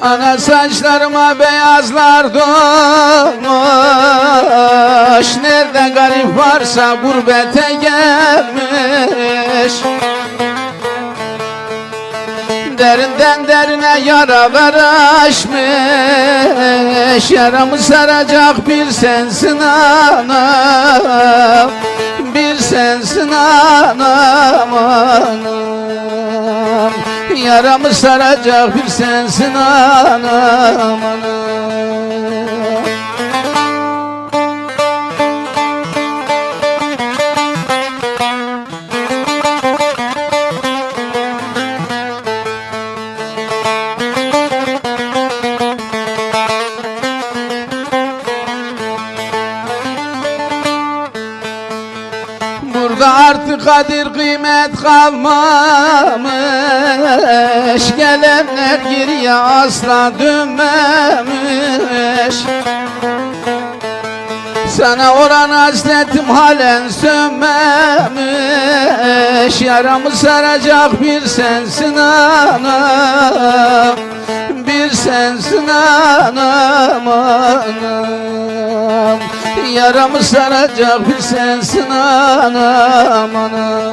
Ana saçlarıma beyazlar dolmuş, nerede garip varsa gurbete gelmiş. Derinden derine yaralar açmış, yaramı saracak bir sensin anam, bir sensin anam, anam. Yaramı saracak bir sensin anam, anam. Burada artık kadir kıymet kalmamış, gelenler geriye asla dönmemiş. Sana olan hasretim halen sönmemiş, yaramı saracak bir sensin anam, bir sensin anam, anam. Yaramı saracak bir sensin anam, anam.